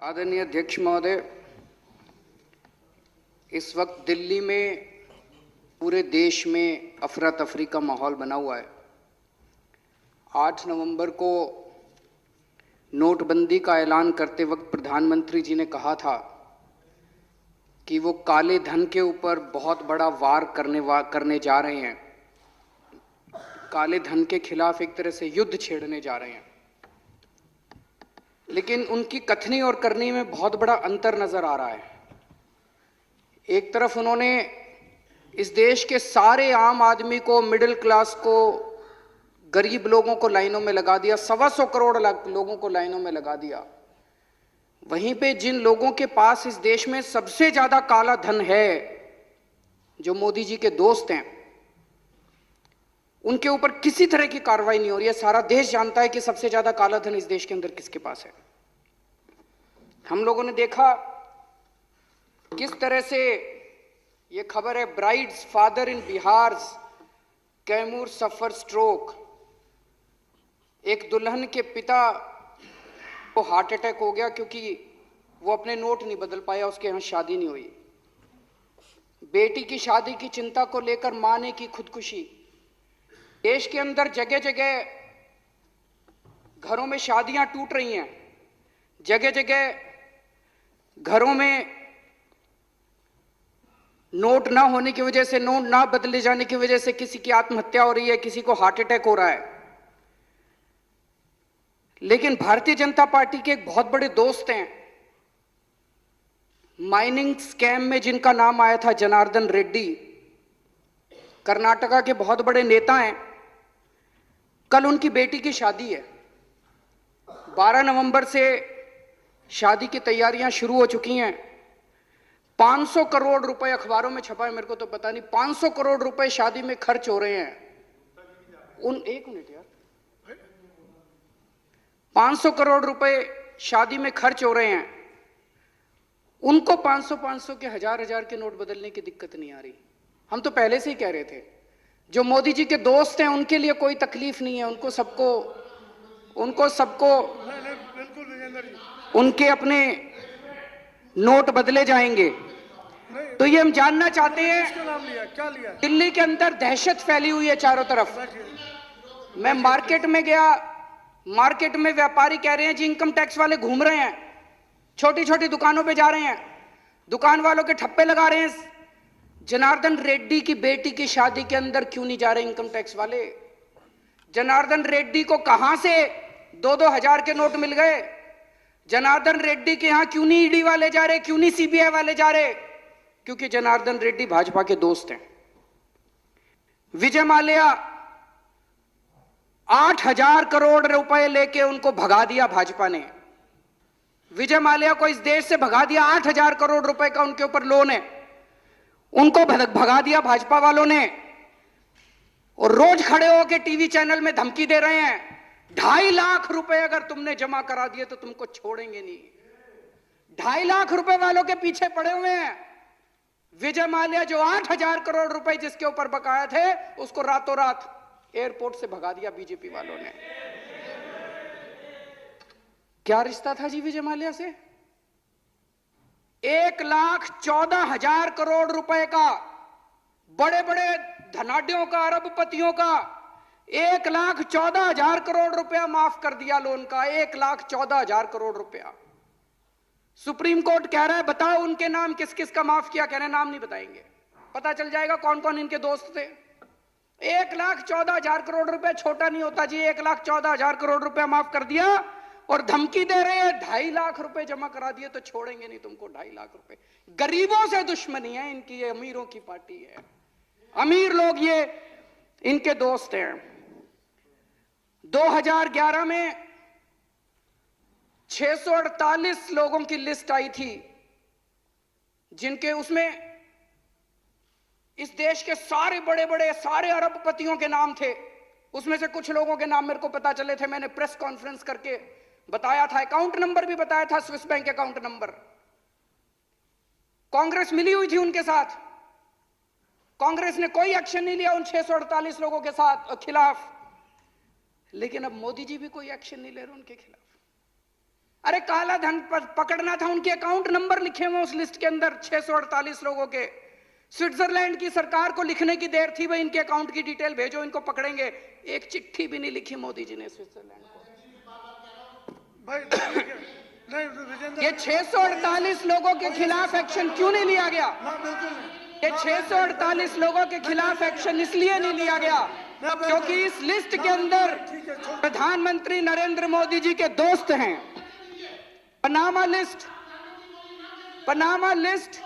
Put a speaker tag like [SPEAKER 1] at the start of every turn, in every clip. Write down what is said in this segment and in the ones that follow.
[SPEAKER 1] आदरणीय अध्यक्ष महोदय, इस वक्त दिल्ली में पूरे देश में अफरा तफरी का माहौल बना हुआ है। 8 नवंबर को नोटबंदी का ऐलान करते वक्त प्रधानमंत्री जी ने कहा था कि वो काले धन के ऊपर बहुत बड़ा वार करने जा रहे हैं, काले धन के खिलाफ एक तरह से युद्ध छेड़ने जा रहे हैं। लेकिन उनकी कथनी और करनी में बहुत बड़ा अंतर नजर आ रहा है। एक तरफ उन्होंने इस देश के सारे आम आदमी को, मिडिल क्लास को, गरीब लोगों को लाइनों में लगा दिया, 125 करोड़ लोगों को लाइनों में लगा दिया। वहीं पे जिन लोगों के पास इस देश में सबसे ज्यादा काला धन है, जो मोदी जी के दोस्त हैं, उनके ऊपर किसी तरह की कार्रवाई नहीं हो रही है। सारा देश जानता है कि सबसे ज्यादा काला धन इस देश के अंदर किसके पास है। हम लोगों ने देखा किस तरह से ये खबर है, brides father in Bihar Kaimur suffer stroke. एक दुल्हन के पिता को हार्ट अटैक हो गया क्योंकि वो अपने नोट नहीं बदल पाया, उसके यहां शादी नहीं हुई। बेटी की शादी की चिंता को लेकर मां ने की खुदकुशी। देश के अंदर जगह जगह घरों में शादियां टूट रही हैं, जगह जगह घरों में नोट ना होने की वजह से, नोट ना बदले जाने की वजह से किसी की आत्महत्या हो रही है, किसी को हार्ट अटैक हो रहा है। लेकिन भारतीय जनता पार्टी के एक बहुत बड़े दोस्त हैं, माइनिंग स्कैम में जिनका नाम आया था जनार्दन रेड्डी, कर्नाटका के बहुत बड़े नेता हैं। कल उनकी बेटी की शादी है। 12 नवंबर से शादी की तैयारियां शुरू हो चुकी हैं। 500 करोड़ रुपए अखबारों में छपा है, मेरे को तो पता नहीं, 500 करोड़ रुपए शादी में खर्च हो रहे हैं। एक मिनट यार, 500 करोड़ रुपए शादी में खर्च हो रहे हैं। उनको 500 के हजार के नोट बदलने की दिक्कत नहीं आ रही। हम तो पहले से ही कह रहे थे, जो मोदी जी के दोस्त हैं उनके लिए कोई तकलीफ नहीं है, उनको सबको उनके अपने नोट बदले जाएंगे। तो ये हम जानना चाहते हैं, दिल्ली के अंदर दहशत फैली हुई है चारों तरफ। मैं मार्केट में गया, मार्केट में व्यापारी कह रहे हैं जी इनकम टैक्स वाले घूम रहे हैं, छोटी छोटी दुकानों पे जा रहे हैं, दुकान वालों के ठप्पे लगा रहे हैं। जनार्दन रेड्डी की बेटी की शादी के अंदर क्यों नहीं जा रहे इनकम टैक्स वाले? जनार्दन रेड्डी को कहां से 2-2 हजार के नोट मिल गए? जनार्दन रेड्डी के यहां क्यों नहीं ईडी वाले जा रहे, क्यों नहीं सीबीआई वाले जा रहे? क्योंकि जनार्दन रेड्डी भाजपा के दोस्त हैं। विजय माल्या 8,000 करोड़ रुपए लेके उनको भगा दिया भाजपा ने। विजय माल्या को इस देश से भगा दिया, 8,000 करोड़ रुपए का उनके ऊपर लोन है, उनको भगा दिया भाजपा वालों ने। और रोज खड़े होकर टीवी चैनल में धमकी दे रहे हैं 2.5 लाख रुपए अगर तुमने जमा करा दिए तो तुमको छोड़ेंगे नहीं। 2.5 लाख रुपए वालों के पीछे पड़े हुए हैं। विजय माल्या जो 8,000 करोड़ रुपए जिसके ऊपर बकाया थे, उसको रातों रात एयरपोर्ट से भगा दिया बीजेपी वालों ने। क्या रिश्ता था जी विजय माल्या से? 1,14,000 करोड़ रुपए का, बड़े बड़े धनाढ्यों का, अरबपतियों का 1,14,000 करोड़ रुपया माफ कर दिया लोन का। 1,14,000 करोड़ रुपया। सुप्रीम कोर्ट कह रहा है बताओ उनके नाम किस किस का माफ किया। कह रहे नाम नहीं बताएंगे, पता चल जाएगा कौन कौन इनके दोस्त थे। 1,14,000 करोड़ रुपया छोटा नहीं होता जी। 1,14,000 करोड़ रुपया माफ कर दिया और धमकी दे रहे हैं 2.5 लाख रुपए जमा करा दिए तो छोड़ेंगे नहीं तुमको। 2.5 लाख रुपए। गरीबों से दुश्मनी है इनकी, ये अमीरों की पार्टी है। अमीर लोग ये इनके दोस्त हैं। 2011 में 648 लोगों की लिस्ट आई थी, जिनके उसमें इस देश के सारे बड़े बड़े सारे अरबपतियों के नाम थे। उसमें से कुछ लोगों के नाम मेरे को पता चले थे, मैंने प्रेस कॉन्फ्रेंस करके बताया था, अकाउंट नंबर भी बताया था, Swiss bank account number. Congress मिली हुई थी उनके साथ, कांग्रेस ने कोई एक्शन नहीं लिया उन 648 लोगों के साथ खिलाफ। लेकिन अब मोदी जी भी कोई एक्शन नहीं ले रहे उनके खिलाफ। अरे काला धन पकड़ना था, उनके अकाउंट नंबर लिखे हुए उस लिस्ट के अंदर 648 लोगों के। स्विट्जरलैंड की सरकार को लिखने की देर थी, भाई इनके अकाउंट की डिटेल भेजो, इनको पकड़ेंगे। एक चिट्ठी भी नहीं लिखी मोदी जी ने स्विट्जरलैंड को। ये 648 लोगों के खिलाफ एक्शन क्यों नहीं लिया गया? ये 648 लोगों के खिलाफ एक्शन इसलिए नहीं लिया गया क्योंकि इस लिस्ट के अंदर प्रधानमंत्री नरेंद्र मोदी जी के दोस्त हैं। पनामा लिस्ट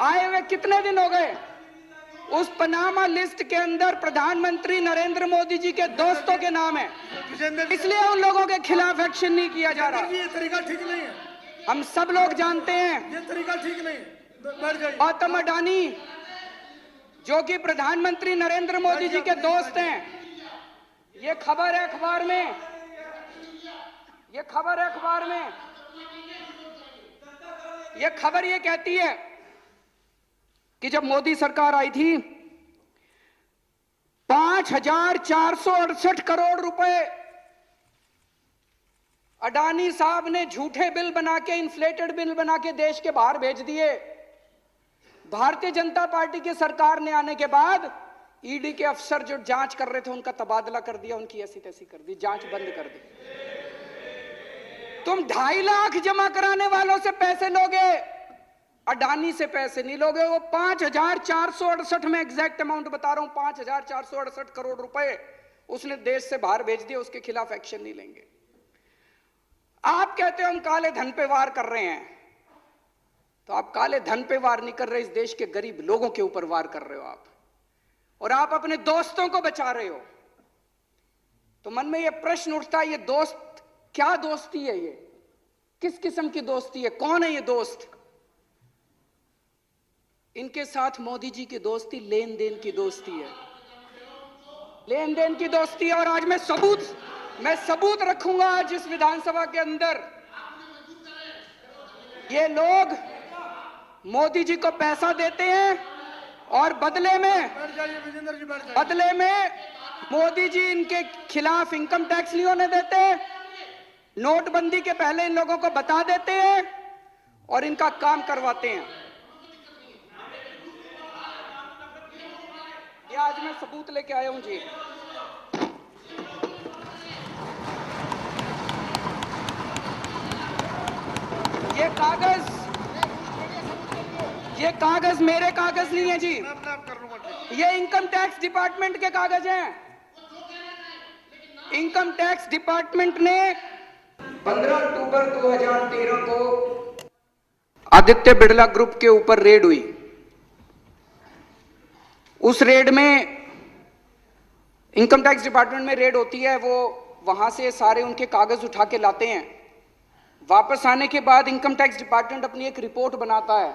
[SPEAKER 1] आए हुए कितने दिन हो गए? उस पनामा लिस्ट के अंदर प्रधानमंत्री नरेंद्र मोदी जी के दोस्तों के नाम है, इसलिए उन लोगों के खिलाफ एक्शन नहीं किया जा रहा।
[SPEAKER 2] ये तरीका ठीक नहीं है,
[SPEAKER 1] हम सब लोग जानते हैं।
[SPEAKER 2] ये तरीका ठीक नहीं है।
[SPEAKER 1] गौतम अडानी जो कि प्रधानमंत्री नरेंद्र मोदी जी के दोस्त हैं, ये खबर है अखबार में, ये खबर है अखबार में, ये खबर ये कहती है कि जब मोदी सरकार आई थी 5,468 करोड़ रुपए अडानी साहब ने झूठे बिल बना के, इन्फ्लेटेड बिल बना के देश के बाहर भेज दिए। भारतीय जनता पार्टी की सरकार ने आने के बाद ईडी के अफसर जो जांच कर रहे थे उनका तबादला कर दिया, उनकी ऐसी तैसी कर दी, जांच बंद कर दी। तुम 2.5 लाख जमा कराने वालों से पैसे लोगे, अडानी से पैसे नहीं लोगे। वो 5,468 में एग्जैक्ट अमाउंट बता रहा हूं, 5,468 करोड़ रुपए उसने देश से बाहर भेज दिए, उसके खिलाफ एक्शन नहीं लेंगे। आप कहते हो हम काले धन पे वार कर रहे हैं, तो आप काले धन पे वार नहीं कर रहे, इस देश के गरीब लोगों के ऊपर वार कर रहे हो आप, और आप अपने दोस्तों को बचा रहे हो। तो मन में यह प्रश्न उठता है, ये दोस्त क्या दोस्ती है? ये किस किस्म की दोस्ती है? कौन है ये दोस्त? इनके साथ मोदी जी की दोस्ती लेन देन की दोस्ती है, लेन देन की दोस्ती है। और आज मैं सबूत रखूंगा आज इस विधानसभा के अंदर। ये लोग मोदी जी को पैसा देते हैं और बदले में मोदी जी इनके खिलाफ इनकम टैक्स नहीं होने देते, नोटबंदी के पहले इन लोगों को बता देते हैं और इनका काम करवाते हैं। ये आज मैं सबूत लेके आया हूं जी। ये कागज मेरे कागज नहीं है जी, ये इनकम टैक्स डिपार्टमेंट के कागज हैं। इनकम टैक्स डिपार्टमेंट ने 15 अक्टूबर 2013 को आदित्य बिड़ला ग्रुप के ऊपर रेड हुई। उस रेड में इनकम टैक्स डिपार्टमेंट में रेड होती है, वो वहां से सारे उनके कागज उठा के लाते हैं। वापस आने के बाद इनकम टैक्स डिपार्टमेंट अपनी एक रिपोर्ट बनाता है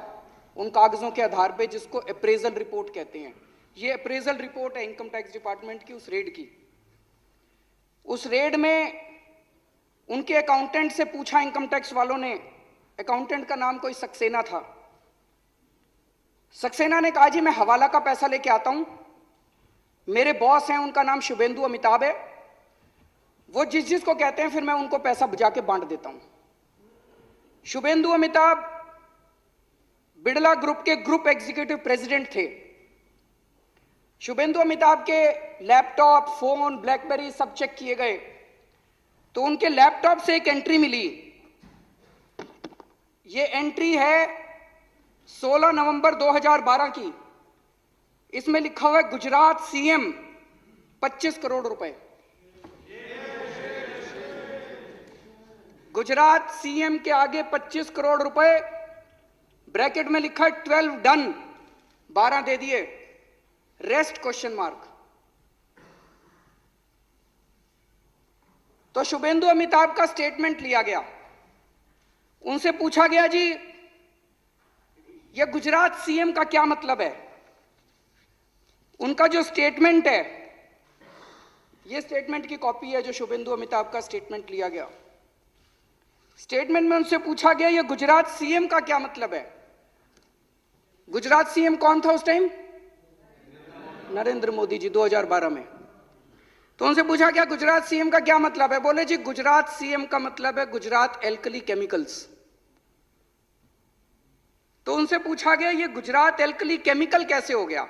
[SPEAKER 1] उन कागजों के आधार पे, जिसको अप्रेजल रिपोर्ट कहते हैं। ये अप्रेजल रिपोर्ट है इनकम टैक्स डिपार्टमेंट की उस रेड की। उस रेड में उनके अकाउंटेंट से पूछा इनकम टैक्स वालों ने, अकाउंटेंट का नाम कोई सक्सेना था। सक्सेना ने कहा जी मैं हवाला का पैसा लेके आता हूं, मेरे बॉस हैं उनका नाम शुभेंदु अमिताभ है, वो जिस को कहते हैं फिर मैं उनको पैसा जाके बांट देता हूं। शुभेंदु अमिताभ बिड़ला ग्रुप के ग्रुप एग्जीक्यूटिव प्रेसिडेंट थे। शुभेंदु अमिताभ के लैपटॉप, फोन, ब्लैकबेरी सब चेक किए गए तो उनके लैपटॉप से एक एंट्री मिली। ये एंट्री है 16 नवंबर 2012 की। इसमें लिखा हुआ है गुजरात सीएम 25 करोड़ रुपए। गुजरात सीएम के आगे 25 करोड़ रुपए, ब्रैकेट में लिखा है 12 डन, 12 दे दिए, रेस्ट क्वेश्चन मार्क। तो शुभेंदु अमिताभ का स्टेटमेंट लिया गया, उनसे पूछा गया जी ये गुजरात सीएम का क्या मतलब है। उनका जो स्टेटमेंट है, ये स्टेटमेंट की कॉपी है जो शुभेंदु अमिताभ का स्टेटमेंट लिया गया। स्टेटमेंट में उनसे पूछा गया ये गुजरात सीएम का क्या मतलब है। गुजरात सीएम कौन था उस टाइम? नरेंद्र मोदी जी 2012 में। तो उनसे पूछा क्या गुजरात सीएम का क्या मतलब है? बोले जी गुजरात सीएम का मतलब है गुजरात एल्कली केमिकल्स। तो उनसे पूछा गया ये गुजरात एल्कली केमिकल कैसे हो गया?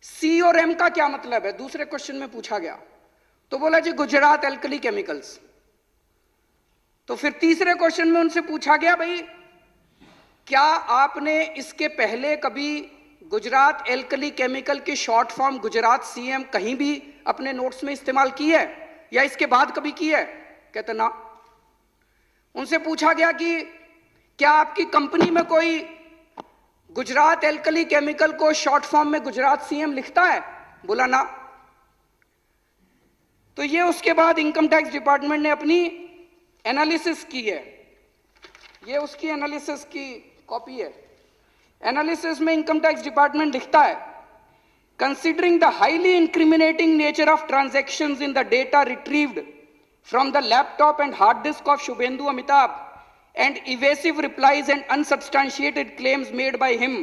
[SPEAKER 1] सी और एम का क्या मतलब है? दूसरे क्वेश्चन में पूछा गया। तो बोला जी गुजरात एल्कली केमिकल्स। तो फिर तीसरे क्वेश्चन में उनसे पूछा गया भाई क्या आपने इसके पहले कभी गुजरात एल्कली केमिकल की शॉर्ट फॉर्म गुजरात सीएम कहीं भी अपने नोट्स में इस्तेमाल की है या इसके बाद कभी की है? कहते ना। उनसे पूछा गया कि क्या आपकी कंपनी में कोई गुजरात एल्कली केमिकल को शॉर्ट फॉर्म में गुजरात सीएम लिखता है? बोला ना। तो ये उसके बाद इनकम टैक्स डिपार्टमेंट ने अपनी एनालिसिस की है। ये उसकी एनालिसिस की कॉपी है। एनालिसिस में इनकम टैक्स डिपार्टमेंट लिखता है considering the highly incriminating nature of transactions in the data retrieved from the laptop and hard disk of Shubhendu Amitabh and evasive replies and unsubstantiated claims made by him,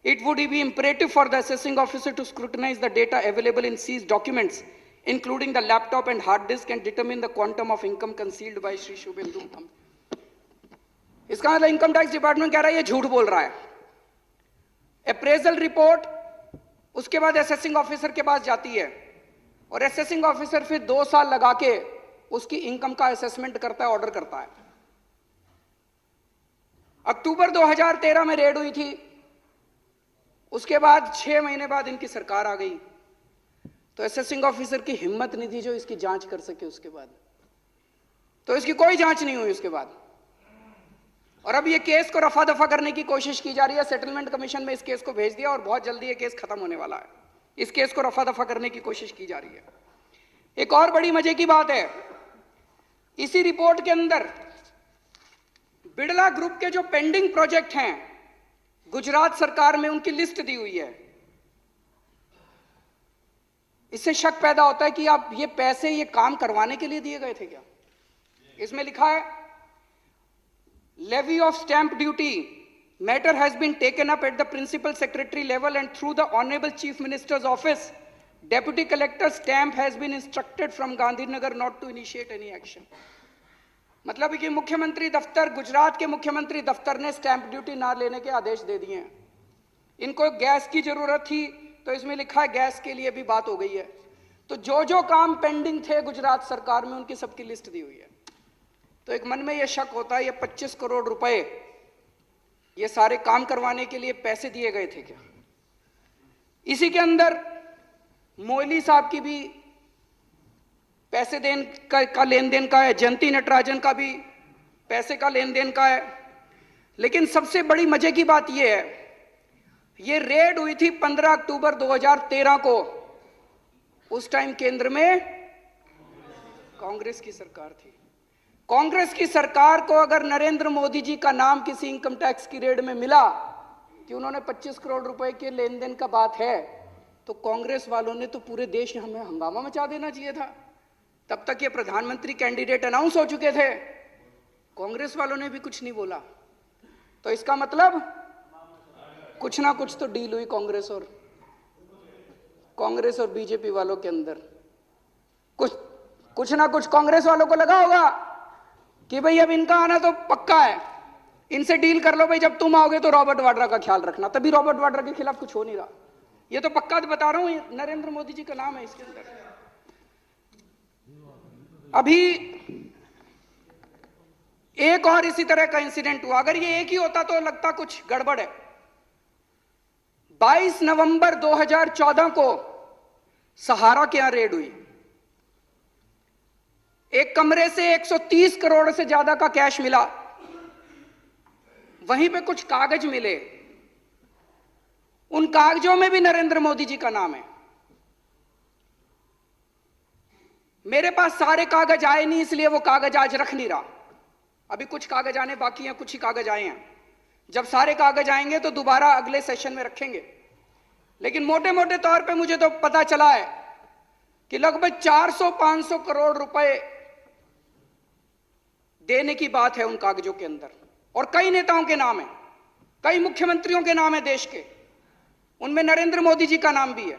[SPEAKER 1] it would be imperative for the assessing officer to scrutinize the data available in seized documents, including the laptop and hard disk, and determine the quantum of income concealed by Shri Shubhendu. इसका मतलब income tax department कह रहा है ये झूठ बोल रहा है। अप्रेजल रिपोर्ट उसके बाद असेसिंग ऑफिसर के पास जाती है और असेसिंग ऑफिसर फिर 2 साल लगा के उसकी इनकम का असेसमेंट करता है, ऑर्डर करता है। अक्टूबर 2013 में रेड हुई थी, उसके बाद 6 महीने बाद इनकी सरकार आ गई। तो असेसिंग ऑफिसर की हिम्मत नहीं थी जो इसकी जांच कर सके उसके बाद। तो इसकी कोई जांच नहीं हुई उसके बाद। और अब ये केस को रफा दफा करने की कोशिश की जा रही है। सेटलमेंट कमीशन में इस केस को भेज दिया और बहुत जल्दी ये केस खत्म होने वाला है। इस केस को रफा दफा करने की कोशिश की जा रही है। एक और बड़ी मजे की बात है, इसी रिपोर्ट के अंदर बिड़ला ग्रुप के जो पेंडिंग प्रोजेक्ट हैं गुजरात सरकार में उनकी लिस्ट दी हुई है। इससे शक पैदा होता है कि आप ये पैसे ये काम करवाने के लिए दिए गए थे क्या? इसमें लिखा है levy of stamp duty matter has been taken up at the principal secretary level and through the honourable chief minister's office deputy collector stamp has been instructed from Gandhinagar not to initiate any action. मतलब कि मुख्यमंत्री दफ्तर, गुजरात के मुख्यमंत्री दफ्तर ने stamp duty ना लेने के आदेश दे दिए हैं। इनको गैस की जरूरत थी तो इसमें लिखा है गैस के लिए भी बात हो गई है। तो जो जो काम पेंडिंग थे गुजरात सरकार में उनकी सबकी लिस्ट दी हुई है। तो एक मन में यह शक होता है ये 25 करोड़ रुपए ये सारे काम करवाने के लिए पैसे दिए गए थे क्या? इसी के अंदर मोइली साहब की भी पैसे देन का लेन देन का है, जयंती नटराजन का भी पैसे का लेन देन का है। लेकिन सबसे बड़ी मजे की बात यह है ये रेड हुई थी 15 अक्टूबर 2013 को। उस टाइम केंद्र में कांग्रेस की सरकार थी। कांग्रेस की सरकार को अगर नरेंद्र मोदी जी का नाम किसी इनकम टैक्स की रेड में मिला कि उन्होंने 25 करोड़ रुपए के लेन देन का बात है तो कांग्रेस वालों ने तो पूरे देश में हमें हंगामा मचा देना चाहिए था। तब तक ये प्रधानमंत्री कैंडिडेट अनाउंस हो चुके थे, कांग्रेस वालों ने भी कुछ नहीं बोला। तो इसका मतलब कुछ ना कुछ तो डील हुई कांग्रेस और बीजेपी वालों के अंदर। कुछ ना कुछ कांग्रेस वालों को लगा होगा कि भाई अब इनका आना तो पक्का है, इनसे डील कर लो भाई, जब तुम आओगे तो रॉबर्ट वाड्रा का ख्याल रखना। तभी रॉबर्ट वाड्रा के खिलाफ कुछ हो नहीं रहा। ये तो पक्का बता रहा हूं, नरेंद्र मोदी जी का नाम है इसके अंदर। अभी एक और इसी तरह का इंसिडेंट हुआ। अगर ये एक ही होता तो लगता कुछ गड़बड़ है। 22 नवंबर 2014 को सहारा के यहां रेड हुई। एक कमरे से 130 करोड़ से ज्यादा का कैश मिला। वहीं पे कुछ कागज मिले, उन कागजों में भी नरेंद्र मोदी जी का नाम है। मेरे पास सारे कागज आए नहीं, इसलिए वो कागज आज रख नहीं रहा। अभी कुछ कागज आने बाकी हैं, कुछ ही कागज आए हैं। जब सारे कागज आएंगे तो दोबारा अगले सेशन में रखेंगे। लेकिन मोटे मोटे तौर पे मुझे तो पता चला है कि लगभग 400-500 करोड़ रुपए देने की बात है उन कागजों के अंदर। और कई नेताओं के नाम है, कई मुख्यमंत्रियों के नाम है देश के, उनमें नरेंद्र मोदी जी का नाम भी है।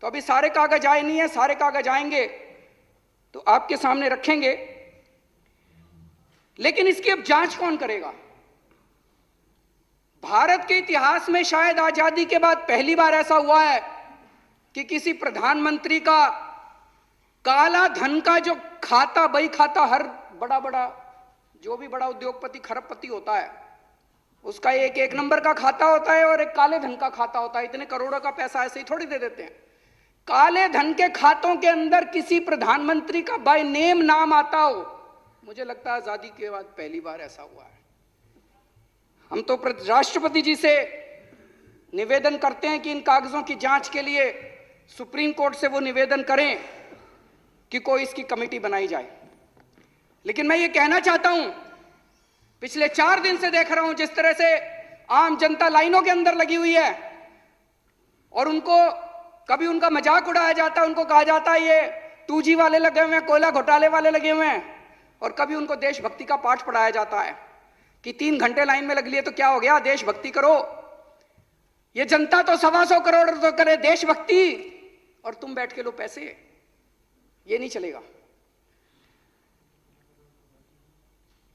[SPEAKER 1] तो अभी सारे कागज आए नहीं है, सारे कागज आएंगे तो आपके सामने रखेंगे। लेकिन इसकी अब जांच कौन करेगा? भारत के इतिहास में शायद आजादी के बाद पहली बार ऐसा हुआ है कि किसी प्रधानमंत्री का काला धन का जो खाता, बही खाता, हर बड़ा जो भी बड़ा उद्योगपति, खरबपति होता है, उसका एक नंबर का खाता होता है और एक काले धन का खाता होता है। इतने करोड़ों का पैसा ऐसे ही थोड़ी दे देते हैं। काले धन के खातों के अंदर किसी प्रधानमंत्री का बाय नेम नाम आता हो, मुझे लगता है आजादी के बाद पहली बार ऐसा हुआ है। हम तो राष्ट्रपति जी से निवेदन करते हैं कि इन कागजों की जांच के लिए सुप्रीम कोर्ट से वो निवेदन करें कि कोई इसकी कमेटी बनाई जाए। लेकिन मैं ये कहना चाहता हूं, पिछले 4 दिन से देख रहा हूं जिस तरह से आम जनता लाइनों के अंदर लगी हुई है और उनको कभी उनका मजाक उड़ाया जाता है, उनको कहा जाता है ये 2G वाले लगे हुए हैं, कोयला घोटाले वाले लगे हुए हैं, और कभी उनको देशभक्ति का पाठ पढ़ाया जाता है कि 3 घंटे लाइन में लग लिए तो क्या हो गया, देशभक्ति करो। ये जनता तो 125 करोड़ तो करे देशभक्ति और तुम बैठ के लो पैसे। ये नहीं चलेगा।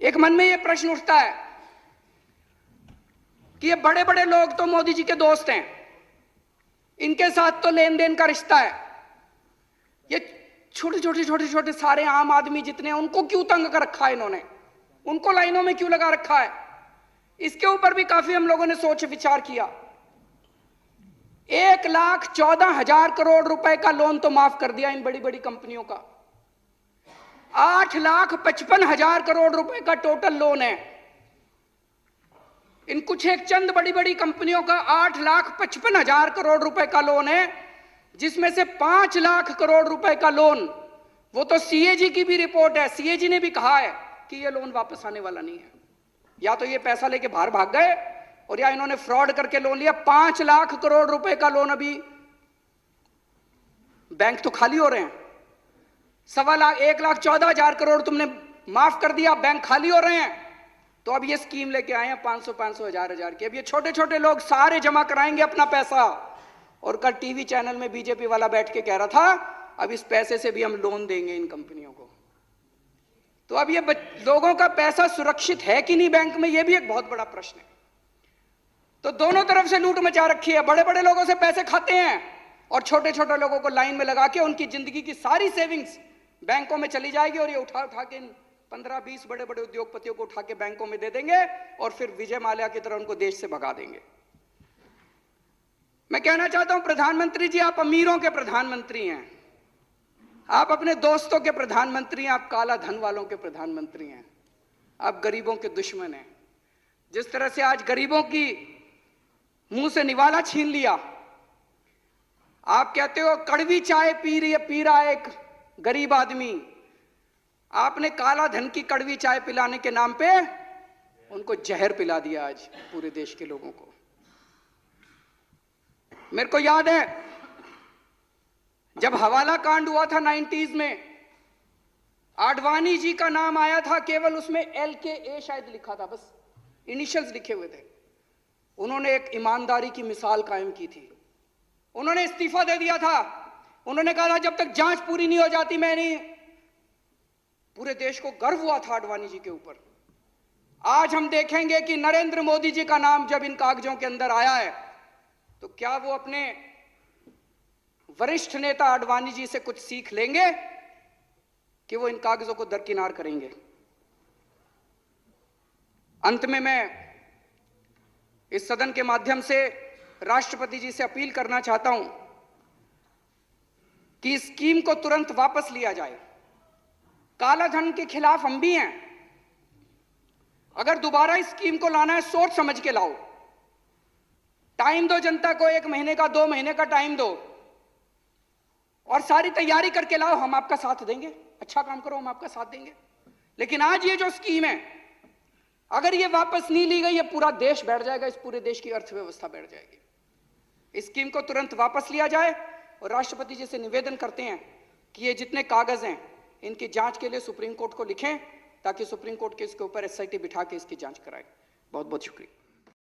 [SPEAKER 1] एक मन में ये प्रश्न उठता है कि ये बड़े बड़े लोग तो मोदी जी के दोस्त हैं, इनके साथ तो लेन देन का रिश्ता है, ये छोटे छोटे सारे आम आदमी जितने हैं उनको क्यों तंग कर रखा है इन्होंने, उनको लाइनों में क्यों लगा रखा है? इसके ऊपर भी काफी हम लोगों ने सोच विचार किया। 1,14,000 करोड़ रुपए का लोन तो माफ कर दिया इन बड़ी बड़ी कंपनियों का। 8,55,000 करोड़ रुपए का टोटल लोन है इन कुछ एक चंद बड़ी बड़ी कंपनियों का। 8,55,000 करोड़ रुपए का लोन है, जिसमें से 5 लाख करोड़ रुपए का लोन, वो तो सीएजी की भी रिपोर्ट है, सीएजी ने भी कहा है कि ये लोन वापस आने वाला नहीं है। या तो ये पैसा लेके बाहर भाग गए और या इन्होंने फ्रॉड करके लोन लिया। 5 लाख करोड़ रुपए का लोन, अभी बैंक तो खाली हो रहे हैं। 1,14,000 करोड़ तुमने माफ कर दिया, बैंक खाली हो रहे हैं। तो अब ये स्कीम लेके आए हैं 500 हजार की। अब ये छोटे छोटे लोग सारे जमा कराएंगे अपना पैसा। और कल टीवी चैनल में बीजेपी वाला बैठ के कह रहा था अब इस पैसे से भी हम लोन देंगे इन कंपनियों को। तो अब ये लोगों का पैसा सुरक्षित है कि नहीं बैंक में, ये भी एक बहुत बड़ा प्रश्न है। तो दोनों तरफ से लूट मचा रखी है। बड़े बड़े लोगों से पैसे खाते हैं और छोटे छोटे लोगों को लाइन में लगा के उनकी जिंदगी की सारी सेविंग्स बैंकों में चली जाएगी और ये उठा के 15-20 बड़े बड़े उद्योगपतियों को उठा के बैंकों में दे देंगे और फिर विजय माल्या की तरह उनको देश से भगा देंगे। मैं कहना चाहता हूं प्रधानमंत्री जी, आप अमीरों के प्रधानमंत्री हैं, आप अपने दोस्तों के प्रधानमंत्री हैं, आप काला धन वालों के प्रधानमंत्री हैं, आप गरीबों के दुश्मन हैं। जिस तरह से आज गरीबों की मुंह से निवाला छीन लिया, आप कहते हो कड़वी चाय पी रहा है एक गरीब आदमी, आपने काला धन की कड़वी चाय पिलाने के नाम पे उनको जहर पिला दिया आज पूरे देश के लोगों को। मेरे को याद है जब हवाला कांड हुआ था 90s में, आडवाणी जी का नाम आया था, केवल उसमें LKA शायद लिखा था, बस इनिशियल्स लिखे हुए थे। उन्होंने एक ईमानदारी की मिसाल कायम की थी। उन्होंने इस्तीफा दे दिया था। उन्होंने कहा था जब तक जांच पूरी नहीं हो जाती मैं नहीं। पूरे देश को गर्व हुआ था आडवाणी जी के ऊपर। आज हम देखेंगे कि नरेंद्र मोदी जी का नाम जब इन कागजों के अंदर आया है तो क्या वो अपने वरिष्ठ नेता आडवाणी जी से कुछ सीख लेंगे कि वो इन कागजों को दरकिनार करेंगे। अंत में मैं इस सदन के माध्यम से राष्ट्रपति जी से अपील करना चाहता हूं कि इस स्कीम को तुरंत वापस लिया जाए। काला धन के खिलाफ हम भी हैं। अगर दोबारा इस स्कीम को लाना है सोच समझ के लाओ। टाइम दो जनता को, 1 महीने का, 2 महीने का टाइम दो और सारी तैयारी करके लाओ। हम आपका साथ देंगे, अच्छा काम करो, हम आपका साथ देंगे। लेकिन आज ये जो स्कीम है, अगर ये वापस नहीं ली गई, ये पूरा देश बैठ जाएगा, इस पूरे देश की अर्थव्यवस्था बैठ जाएगी। इस स्कीम को तुरंत वापस लिया जाए और राष्ट्रपति जी से निवेदन करते हैं कि ये जितने कागज हैं इनकी जांच के लिए सुप्रीम कोर्ट को लिखें ताकि सुप्रीम कोर्ट के इसके ऊपर SIT बिठा के इसकी जांच कराए। बहुत बहुत शुक्रिया।